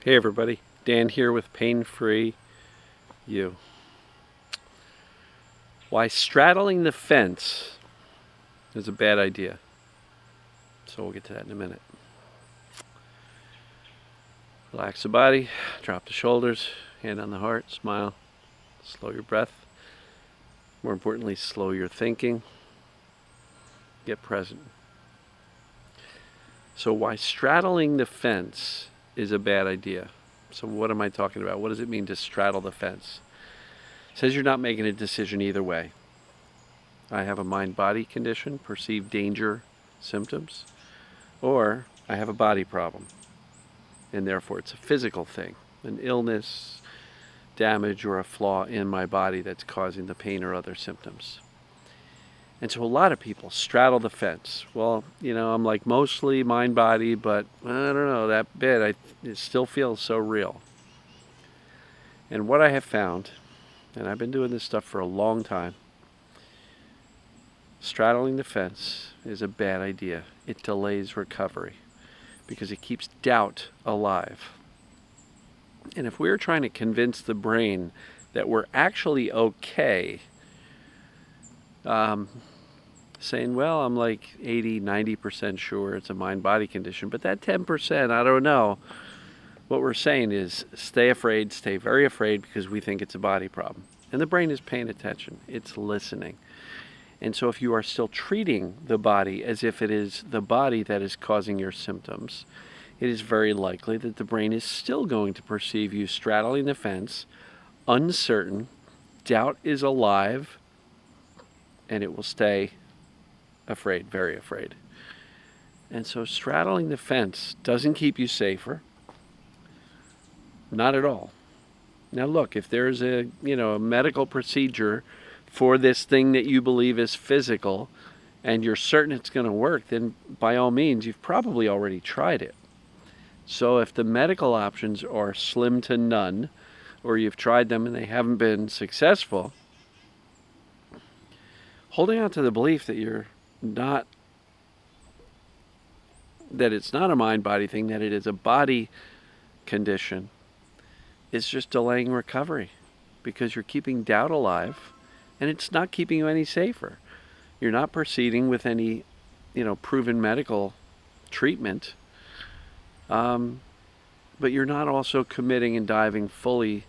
Hey everybody, Dan here with Pain Free You. Why straddling the fence is a bad idea. So we'll get to that in a minute. Relax the body, drop the shoulders, hand on the heart, smile, slow your breath. More importantly, slow your thinking. Get present. So why straddling the fence is a bad idea. So what am I talking about? What does it mean to straddle the fence? It says you're not making a decision either way. I have a mind-body condition, perceived danger symptoms, or I have a body problem, and therefore it's a physical thing, an illness, damage, or a flaw in my body that's causing the pain or other symptoms. And so a lot of people straddle the fence. Well, I'm like mostly mind-body, but I don't know, that bit, it still feels so real. And what I have found, and I've been doing this stuff for a long time, straddling the fence is a bad idea. It delays recovery because it keeps doubt alive. And if we're trying to convince the brain that we're actually okay, saying, well, I'm like 80, 90% sure it's a mind-body condition, but that 10%, I don't know. What we're saying is stay afraid, stay very afraid, because we think it's a body problem. And the brain is paying attention. It's listening. And so if you are still treating the body as if it is the body that is causing your symptoms, it is very likely that the brain is still going to perceive you straddling the fence, uncertain, doubt is alive, and it will stay afraid, very afraid. And so straddling the fence doesn't keep you safer. Not at all. Now look, if there's a medical procedure for this thing that you believe is physical and you're certain it's going to work, then by all means, you've probably already tried it. So if the medical options are slim to none, or you've tried them and they haven't been successful, holding on to the belief that that it's not a mind-body thing, that it is a body condition, is just delaying recovery because you're keeping doubt alive and it's not keeping you any safer. You're not proceeding with any, proven medical treatment, but you're not also committing and diving fully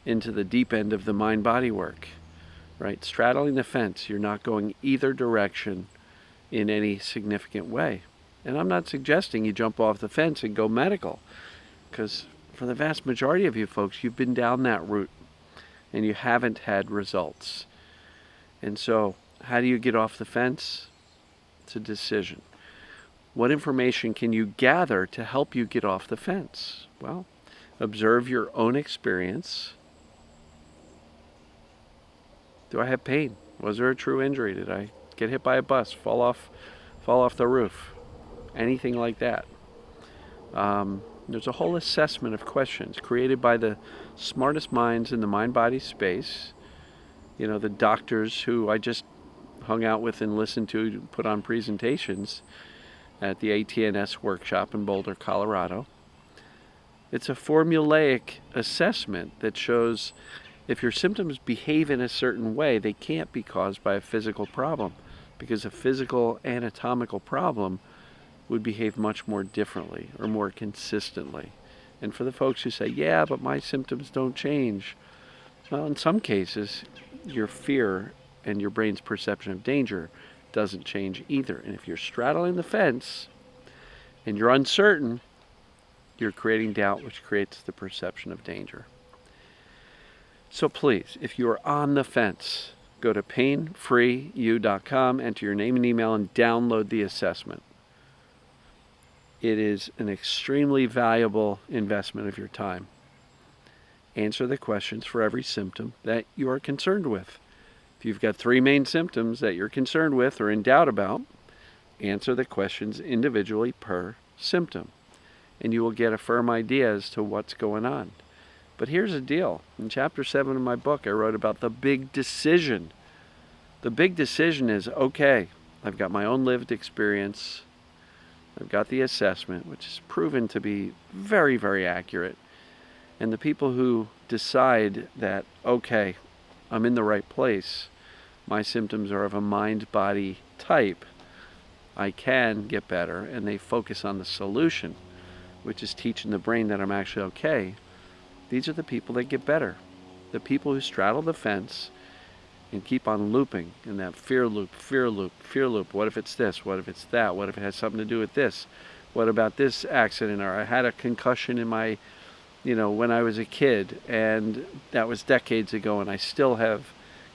into the deep end of the mind-body work, right? Straddling the fence, you're not going either direction in any significant way. And I'm not suggesting you jump off the fence and go medical, because for the vast majority of you folks, you've been down that route and you haven't had results. And so, how do you get off the fence? It's a decision. What information can you gather to help you get off the fence? Well, observe your own experience. Do I have pain? Was there a true injury? Did I get hit by a bus, fall off the roof? Anything like that. There's a whole assessment of questions created by the smartest minds in the mind-body space. The doctors who I just hung out with and listened to put on presentations at the ATNS workshop in Boulder, Colorado. It's a formulaic assessment that shows if your symptoms behave in a certain way, they can't be caused by a physical problem, because a physical anatomical problem would behave much more differently or more consistently. And for the folks who say, yeah, but my symptoms don't change, well, in some cases, your fear and your brain's perception of danger doesn't change either. And if you're straddling the fence and you're uncertain, you're creating doubt, which creates the perception of danger. So please, if you are on the fence, go to painfreeyou.com, enter your name and email, and download the assessment. It is an extremely valuable investment of your time. Answer the questions for every symptom that you are concerned with. If you've got 3 main symptoms that you're concerned with or in doubt about, answer the questions individually per symptom, and you will get a firm idea as to what's going on. But here's the deal. In chapter 7 of my book, I wrote about the big decision. The big decision is, okay, I've got my own lived experience. I've got the assessment, which is proven to be very, very accurate. And the people who decide that, okay, I'm in the right place, my symptoms are of a mind-body type, I can get better, and they focus on the solution, which is teaching the brain that I'm actually okay, these are the people that get better. The people who straddle the fence and keep on looping in that fear loop, fear loop, fear loop. What if it's this? What if it's that? What if it has something to do with this? What about this accident? Or I had a concussion in my, when I was a kid, and that was decades ago, and I still have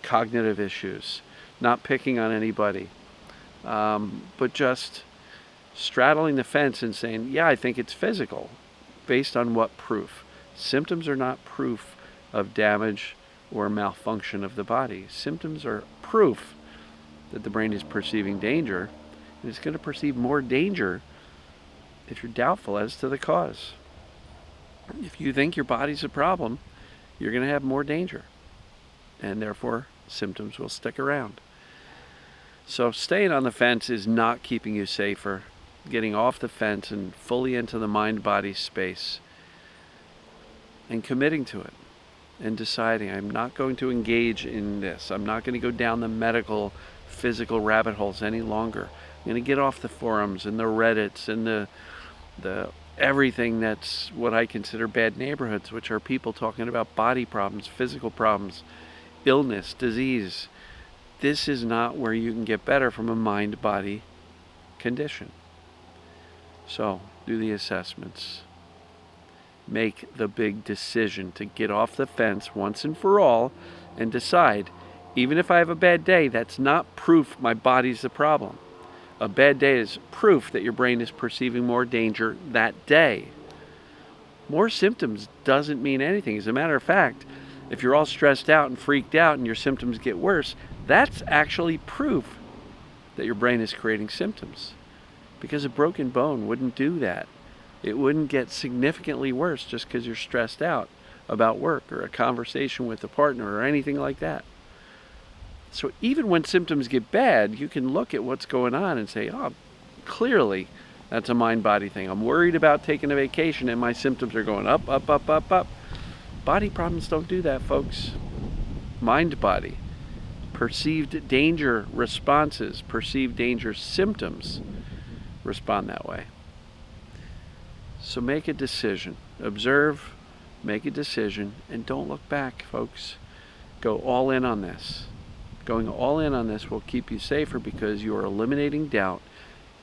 cognitive issues. Not picking on anybody, but just straddling the fence and saying, yeah, I think it's physical. Based on what proof? Symptoms are not proof of damage or malfunction of the body. Symptoms are proof that the brain is perceiving danger, and it's going to perceive more danger if you're doubtful as to the cause. If you think your body's a problem, you're going to have more danger, and therefore symptoms will stick around. So staying on the fence is not keeping you safer. Getting off the fence and fully into the mind-body space and committing to it and deciding, I'm not going to engage in this. I'm not going to go down the medical, physical rabbit holes any longer. I'm going to get off the forums and the Reddits and the everything that's what I consider bad neighborhoods, which are people talking about body problems, physical problems, illness, disease. This is not where you can get better from a mind-body condition. So, do the assessments. Make the big decision to get off the fence once and for all and decide, even if I have a bad day, that's not proof my body's the problem. A bad day is proof that your brain is perceiving more danger that day. More symptoms doesn't mean anything. As a matter of fact, if you're all stressed out and freaked out and your symptoms get worse, that's actually proof that your brain is creating symptoms. Because a broken bone wouldn't do that. It wouldn't get significantly worse just because you're stressed out about work or a conversation with a partner or anything like that. So even when symptoms get bad, you can look at what's going on and say, oh, clearly that's a mind-body thing. I'm worried about taking a vacation and my symptoms are going up, up, up, up, up. Body problems don't do that, folks. Mind-body. Perceived danger responses, perceived danger symptoms respond that way. So make a decision. Observe, make a decision, and don't look back, folks. Go all in on this. Going all in on this will keep you safer because you are eliminating doubt.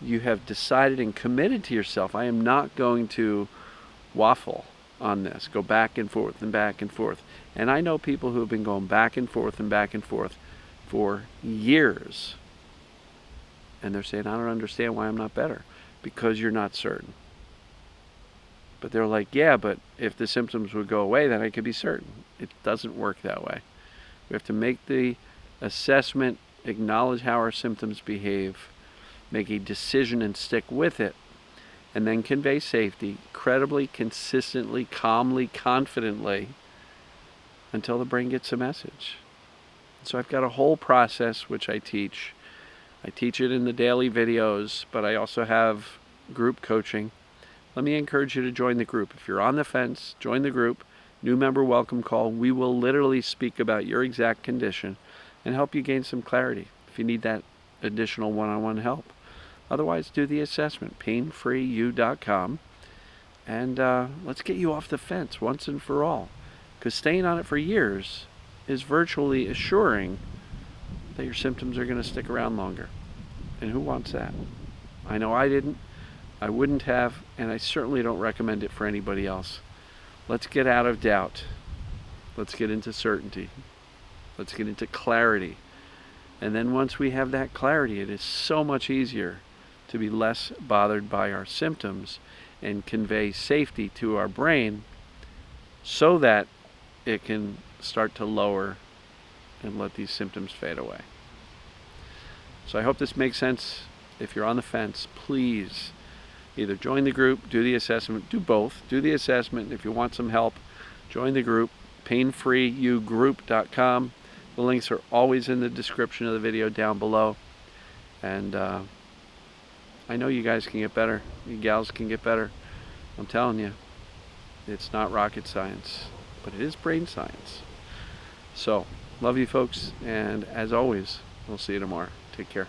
You have decided and committed to yourself, I am not going to waffle on this, go back and forth and back and forth. And I know people who have been going back and forth and back and forth for years. And they're saying, I don't understand why I'm not better. Because you're not certain. But they're like, yeah, but if the symptoms would go away, then I could be certain. It doesn't work that way. We have to make the assessment, acknowledge how our symptoms behave, make a decision and stick with it, and then convey safety credibly, consistently, calmly, confidently until the brain gets a message. So I've got a whole process which I teach. I teach it in the daily videos, but I also have group coaching. Let me encourage you to join the group. If you're on the fence, join the group. New member welcome call. We will literally speak about your exact condition and help you gain some clarity if you need that additional one-on-one help. Otherwise, do the assessment, painfreeyou.com, and let's get you off the fence once and for all. Because staying on it for years is virtually assuring that your symptoms are going to stick around longer. And who wants that? I know I didn't. I wouldn't have, and I certainly don't recommend it for anybody else. Let's get out of doubt. Let's get into certainty. Let's get into clarity. And then once we have that clarity, it is so much easier to be less bothered by our symptoms and convey safety to our brain so that it can start to lower and let these symptoms fade away. So I hope this makes sense. If you're on the fence, please either join the group, do the assessment, do both. Do the assessment. If you want some help, join the group, painfreeyougroup.com. The links are always in the description of the video down below. And I know you guys can get better. You gals can get better. I'm telling you. It's not rocket science, but it is brain science. So, love you folks, and as always, we'll see you tomorrow. Take care.